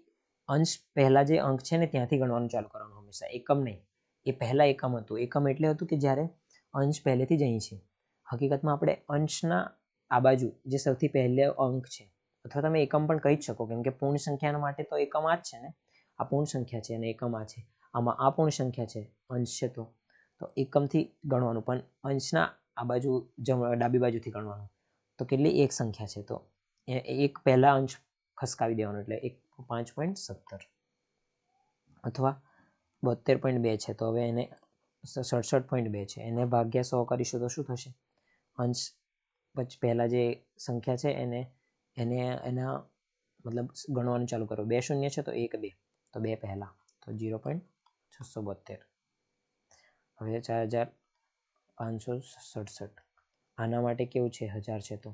અંશ પહેલા જે અંક છે ને ત્યાંથી ગણવાનું ચાલુ કરવાનું હંમેશા, એકમ નહીં. એ પહેલા એકમ હતું. એકમ એટલે હતું કે જ્યારે અંશ પહેલેથી જ અહીં છે. હકીકતમાં આપણે અંશના આ બાજુ જે સૌથી પહેલો અંક છે, અથવા તમે એકમ પણ કહી જ શકો, કેમ કે પૂર્ણ સંખ્યા માટે તો એકમ આ જ છે ને. આ પૂર્ણ સંખ્યા છે અને એકમ આ છે. આમાં આ પૂર્ણ સંખ્યા છે, અંશ છે, તો એકમથી ગણવાનું, પણ અંશના આ બાજુ ડાબી બાજુથી ગણવાનું. તો કેટલી એક સંખ્યા છે, તો એક પહેલા અંશ ખસકાવી દેવાનો, એટલે 5.17 અથવા 72.2 છે. તો હવે એને 67.2 છે, એને ભાગ્યા 100 કરીશું તો શું થશે? અંશ પછી પહેલા જે સંખ્યા છે એના મતલબ ગણવાનું ચાલુ કરો. 2 શૂન્ય છે તો 1 2, તો 2 પહેલા, તો 0.672. હવે 4567. આના માટે કેવું છે? 1000 છે તો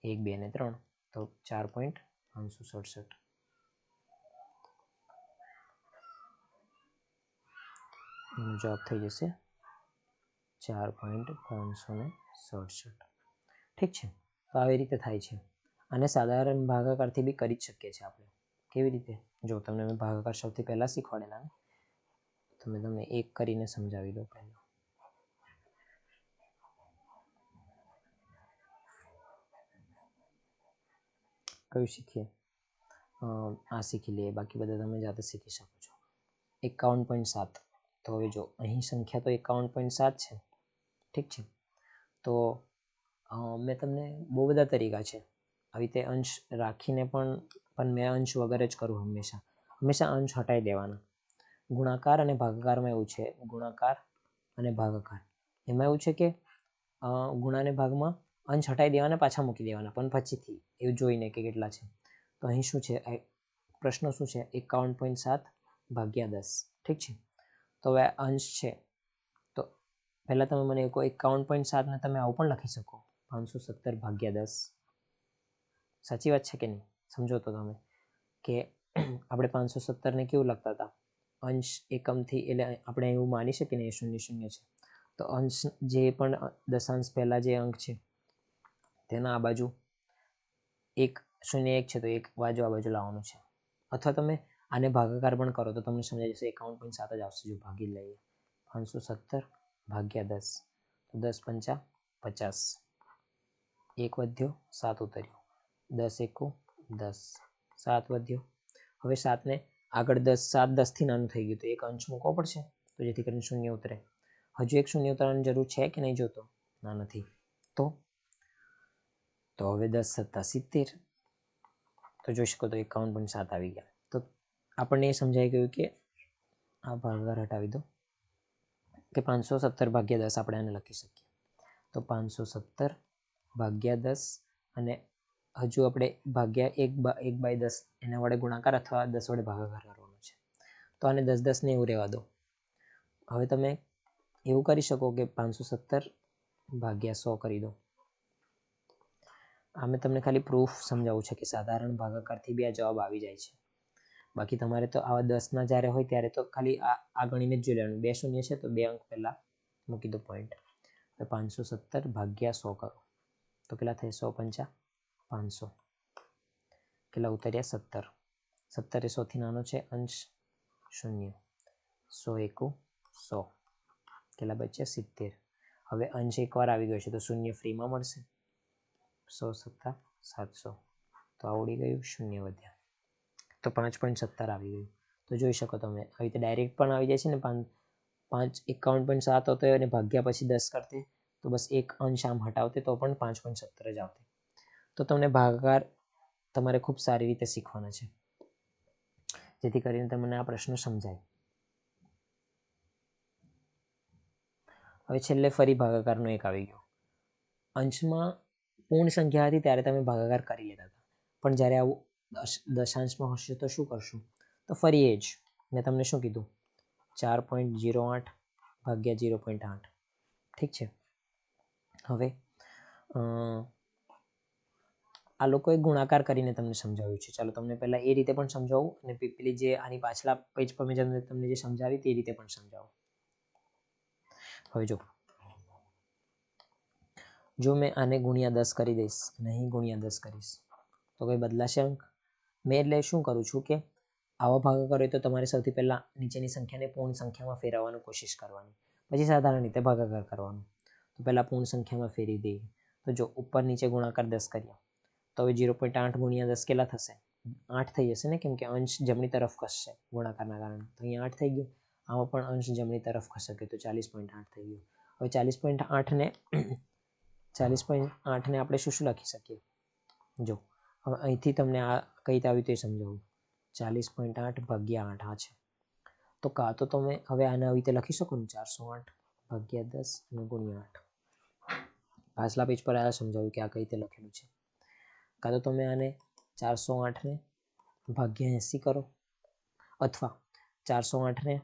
1 2 ને 3, તો 4.567. જવાબ થઈ જશે 4.567. ઠીક છે. તો આવી રીતે થાય છે. અને સાધારણ ભાગાકારથી બી કરી જ શકીએ છીએ આપણે. કેવી રીતે? જો તમને મેં ભાગાકાર સૌથી પહેલા શીખવાડેલા ને, તો મેં તમને એક કરીને સમજાવી દઉં. પહેલા કયું શીખીએ? આ શીખી લઈએ, બાકી બધા તમે જાતે શીખી શકો છો. 51.7. તો હવે જો અહીં સંખ્યા તો 51.7 છે, ઠીક છે. તો મેં તમને બહુ બધા તરીકા છે આવી રીતે અંશ રાખીને પણ મેં અંશ વગર જ કરું હંમેશા અંશ હટાવી દેવાના. ગુણાકાર અને ભાગાકારમાં એવું છે, ગુણાકાર અને ભાગાકાર એમાં એવું છે કે ગુણાને ભાગમાં અંશ હટાવી દેવાના, પાછા મૂકી દેવાના, પણ પછીથી એવું જોઈને કે કેટલા છે. તો અહીં શું છે? પ્રશ્ન શું છે? 51.7 ભાગ્યા 10, ઠીક છે. તો હવે અંશ છે, તો પહેલાં તમે મને કહો 51.7 ને તમે આવું પણ લખી શકો 517 ભાગ્યા 10. સાચી વાત છે કે નહીં? સમજો તો તમે કે આપણે 517 ને કેવું લખતા હતા અંશ એકમથી, એટલે આપણે એવું માની શકીએ ને એ 0 છે, તો અંશ જે પણ દશાંશ પહેલા જે અંક છે તેના આ બાજુ 101 છે તો એક બાજુ આ બાજુ લાવવાનું છે. અથવા તમે આને ભાગાકાર પણ કરો તો તમને સમજાઈ જશે 51.7 જ આવશે. જો ભાગી લઈએ 517 ભાગ્યા 10 તો 10 પંચા 50, 1 વધ્યો 7 ઉતર્યો, 10 એકુ 10, 7 વધ્યો. હવે 7 ને આગળ 10, 7 10 થી નાનું થઈ ગયું તો એક અંશ મૂકવો પડશે તો જેથી કરીને 0 ઉતરે. હજુ એક 0 ઉતરવાની જરૂર છે કે નહીં જોતો? ના, નથી. તો હવે 10 સત્તા 70, તો જોઈ શકો તો 51.7 આવી ગયા. તો આપણને એ સમજાઈ ગયું કે આ ભાગાકાર હટાવી દો કે 517 ભાગ્યા 10 આપણે આને લખી શકીએ. તો 517 ભાગ્યા 10 અને હજુ આપણે ભાગ્યા 1/10 એના વડે ગુણાકાર અથવા 10 વડે ભાગાકાર કરવાનો છે. તો આને 10 10 ને એવું રહેવા દો. હવે તમે એવું કરી શકો કે 517 ભાગ્યા 100 કરી દો. આ મેં તમને ખાલી પ્રૂફ સમજાવું છે કે સાધારણ ભાગાકારથી બી આ જવાબ આવી જાય છે. બાકી તમારે તો આવા 10 ના જ્યારે હોય ત્યારે તો ખાલી આ ગણીને જ જોઈ લેવાનું. 2 શૂન્ય છે તો 2 અંક પહેલા મૂકી દો પોઈન્ટ. હવે 517 ભાગ્યા 100 કરો તો કેટલા થાય? 100 પંચા 500, કેટલા ઉતર્યા? 17. 17 એ 100 થી નાનો છે, અંશ 0, 100 એકુ 100, કેટલા બચ્યા? 70. હવે અંશ એકવાર આવી ગયો છે તો 0 ફ્રીમાં મળશે. 100 સત્તા 700, તો આવડી ગયું, 0 વધ્યા તો 5.17 આવી ગયું. તો જોઈ શકો તમે આવી રીતે ડાયરેક્ટ પણ આવી જાય છે ને. 51.7 હતો અને ભાગ્યા પછી 10 કરતે તો બસ એક અંશ આમ હટાવતે તો પણ 5.17 જ આવતે. તો તમને ભાગાકાર તમારે ખૂબ સારી રીતે શીખવાના છે જેથી કરીને તમને આ પ્રશ્ન સમજાય. હવે છેલ્લે ફરી ભાગાકારનો એક આવી ગયો. અંશમાં પૂર્ણ સંખ્યા હતી ત્યારે તમે ભાગાકાર કરી લેતા હતા, પણ જ્યારે આવું દશાંશમાં હશે તો શું કરશું? તો ફરી એ જ મેં તમને શું કીધું? 4.08 ભાગ્યા 0.8. ઠીક છે. હવે આ લોકોએ ગુણાકાર કરીને તમને સમજાવ્યું છે. ચાલો તમને પહેલાં એ રીતે પણ સમજાવું અને પેલી જે આની પાછલા પેજ પર મેં તમને જે સમજાવી તે રીતે પણ સમજાવું. હવે જો મેં આને ગુણ્યા 10 કરી દઈશ અને અહીં ગુણ્યા 10 કરીશ તો કોઈ બદલાશે અંક? મેં એટલે શું કરું છું કે આવા ભાગાકાર હોય તો તમારે સૌથી પહેલાં નીચેની સંખ્યાને પૂર્ણ સંખ્યામાં ફેરવવાની કોશિશ કરવાની, પછી સાધારણ રીતે ભાગાકાર કરવાનો. તો પહેલાં પૂર્ણ સંખ્યામાં ફેરવી દઈએ તો જો ઉપર નીચે ગુણાકાર 10 કર્યા તો હવે 0.8 ગુણ્યા 10 કેટલા થશે? 8 થઈ જશે ને, કેમ કે અંશ જમણી તરફ ખસશે ગુણાકારના કારણે. તો અહીંયા 8 થઈ ગયું. આમાં પણ અંશ જમણી તરફ ખસકે તો 40.8 થઈ ગયું. હવે 40.8 ને આપણે શું લખી શકીએ? જો હવે અહીંથી તમને આ કઈ રીતે આવ્યું તે સમજાવું. 40.8 ભાગ્યા 8 આ છે. તો કાં તો તમે હવે આને આવી રીતે લખી શકો ને 408 ભાગ્યા 10 અને ગુણ્યા 8. પાછલા પેજ પર આ સમજાવ્યું કે આ કઈ રીતે લખેલું છે. કાં તો તમે આને 408 ને ભાગ્યા 80 કરો અથવા 408 ને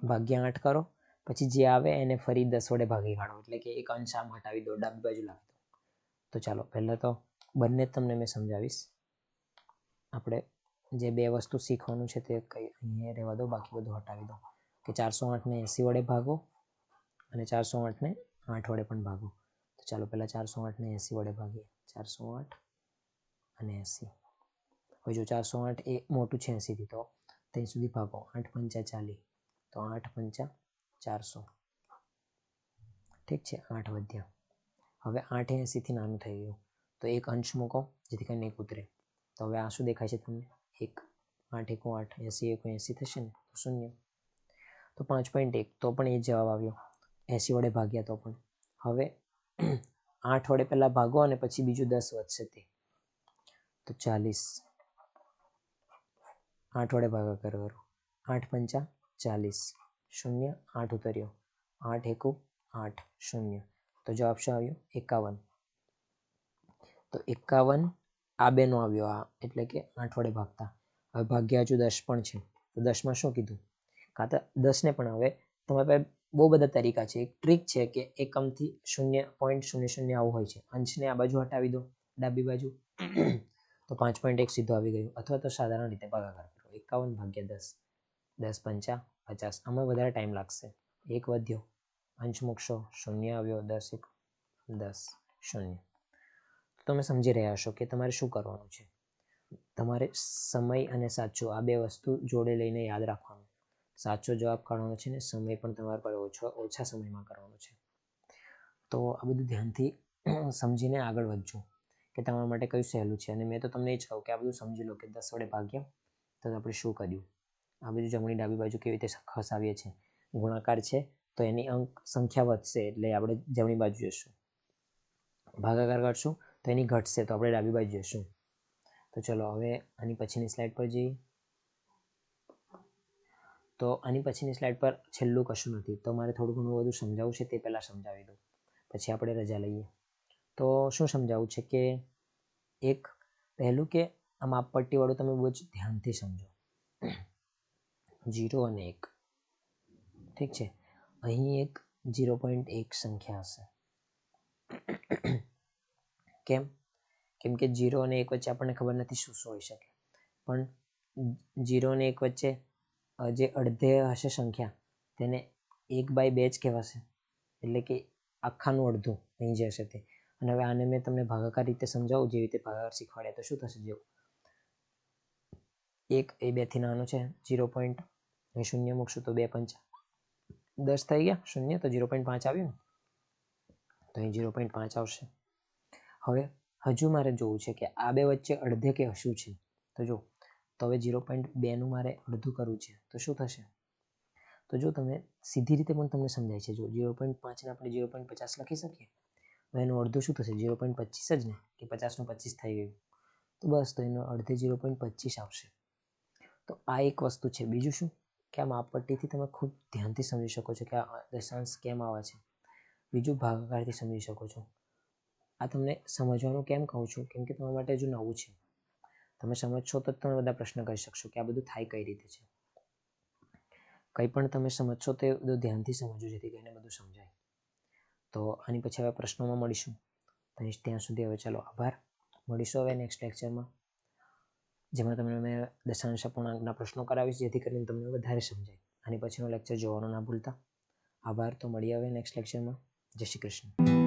ભાગ્યા 8 કરો, પછી જે આવે એને ફરી 10 વડે ભાગી કાઢો, એટલે કે એક અંશ આમ હટાવી દો, ડાબી બાજુ લાવી દો. તો ચાલો પહેલાં તો બંને જ તમને મેં સમજાવીશ. આપણે જે બે વસ્તુ શીખવાનું છે તે અહીંયા રહેવા દો, બાકી બધું હટાવી દો. કે 408 ને 80 વડે ભાગો અને 408 ને 8 વડે પણ ભાગો. તો ચાલો પહેલાં 408 ને 80 વડે ભાગીએ. 408 અને 80. હવે જો 408 એ મોટું છે 80 થી, તો ત્યાં સુધી ભાગો. 8 પંચા 40, તો 8 પંચા 400. ઠીક છે, 8 વધ્યા. હવે 8 એ 80 થી નાનું થઈ ગયું તો એક અંશ મૂકો જેથી કરીને એક ઉતરે. તો હવે આ શું દેખાય છે તમને? 1. 8 એકુ 8, 80 એકુ 80 થશે ને, તો 0. તો 5.1 તો પણ એ જવાબ આવ્યો. 80 વડે ભાગ્યા તો પણ. હવે 8 વડે પહેલા ભાગો અને પછી બીજું 10 વધશે તે, તો 40. 8 વડે ભાગાકાર કરો. 8 પંચા 40, 0, 8 ઉતર્યો. 8 એકુ 8, 0. તો જવાબ શું આવ્યો? 51. તો 51 આ બેનો આવ્યો, આ એટલે કે 8 વડે ભાગતા. હવે ભાગ્યા હજુ 10 પણ છે તો 10માં શું કીધું? કાં તો 10 ને પણ હવે તમારે બહુ બધા તરીકા છે. એક ટ્રીક છે કે એકમથી 0.00 આવું હોય છે. અંશને આ બાજુ હટાવી દો ડાબી બાજુ તો 5.1 સીધો આવી ગયું. અથવા તો સાધારણ રીતે ભાગાકાર કરો 51/10 10 પંચા 50. આમાં વધારે ટાઈમ લાગશે. 1 વધ્યો, અંશ મૂકશો, 0 આવ્યો, 10 1 10 0. તમે સમજી રહ્યા હશો કે તમારે શું કરવાનું છે. તમારે સમય અને સાચો આ બે વસ્તુ જોડે લઈને યાદ રાખવાનું. સાચો જવાબ કાઢવાનો છે ને સમય પણ તમારે પર ઓછા સમયમાં કરવાનો છે. તો આ બધું ધ્યાનથી સમજીને આગળ વધજો કે તમારા માટે કયું સહેલું છે. અને મેં તો તમને એ જ કહું કે આ બધું સમજી લો કે 10 વડે ભાગ્યા તો આપણે શું કર્યું. આ બધું જમણી ડાબી બાજુ કેવી રીતે ખસાવીએ છીએ. ગુણાકાર છે તો એની અંક સંખ્યા વધશે એટલે આપણે જમણી બાજુ જઈશું. ભાગાકાર કરશું તો એની ઘટશે તો આપણે ડાબી બાજુ જઈશું. તો ચલો હવે આની પછીની સ્લાઇડ પર જઈએ. તો આની પછીની સ્લાઇડ પર છેલ્લું કશું નથી. તો મારે થોડું ઘણું બધું સમજાવવું છે તે પહેલાં સમજાવી દઉં પછી આપણે રજા લઈએ. તો શું સમજાવવું છે કે એક પહેલું કે આ માપપટ્ટીવાળું તમે બહુ જ ધ્યાનથી સમજો. 0 અને 1 ઠીક છે. અહીં એક 0.1 સંખ્યા હશે. કેમ કે 0 અને 1 વચ્ચે આપણને ખબર નથી શું હોઈ શકે. પણ 0 અને 1 વચ્ચે જે અડધે હશે સંખ્યા તેને 1/2 જ કહેવાશે. એટલે કે આખાનું અડધું અહીં જે હશે તે. અને હવે આને મેં તમને ભાગાકાર રીતે સમજાવું જેવી રીતે ભાગાકાર શીખવાડ્યા તો શું થશે. જેવું 1 એ 2 થી નાનો છે. 0.0 મૂકશું તો 2 પંચા 10 થઈ ગયા. 0 તો 0.5 આવ્યું ને તો અહીં 0.5 આવશે. હવે હજુ મારે જોવું છે કે આ બે વચ્ચે અડધે કે શું છે. તો જો તો હવે 0.2નું મારે અડધું કરવું છે તો શું થશે. તો જો તમે સીધી રીતે પણ તમને સમજાય છે. જો 0.5ને આપણે 0.50 લખી શકીએ. હવે એનું અડધું શું થશે 0.25 જ ને કે 50નું 25 થઈ ગયું. તો બસ તો એનો અડધે 0.25 આવશે. તો આ એક વસ્તુ છે. બીજું શું કે આ માપપટ્ટીથી તમે ખૂબ ધ્યાનથી સમજી શકો છો કે આ દશાંશ કેમ આવે છે. બીજું ભાગાકારથી સમજી શકો છો. આ તમને સમજવાનું કેમ કહું છું કેમ કે તમારા માટે હજુ નવું છે. તમે સમજશો તો તમે બધા પ્રશ્ન કરી શકશો કે આ બધું થાય કઈ રીતે છે. કંઈ પણ તમે સમજશો તે બધું ધ્યાનથી સમજવું જેથી કરીને બધું સમજાય. તો આની પછી હવે પ્રશ્નોમાં મળીશું. ત્યાં સુધી હવે ચાલો આભાર. મળીશું હવે નેક્સ્ટ લેક્ચરમાં જેમાં તમને મેં દશાંશ અપૂર્ણાંકના પ્રશ્નો કરાવીશ જેથી કરીને તમને વધારે સમજાય. આની પછીનો લેક્ચર જોવાનું ના ભૂલતા. આભાર. તો મળીએ હવે નેક્સ્ટ લેક્ચરમાં. જય શ્રી કૃષ્ણ.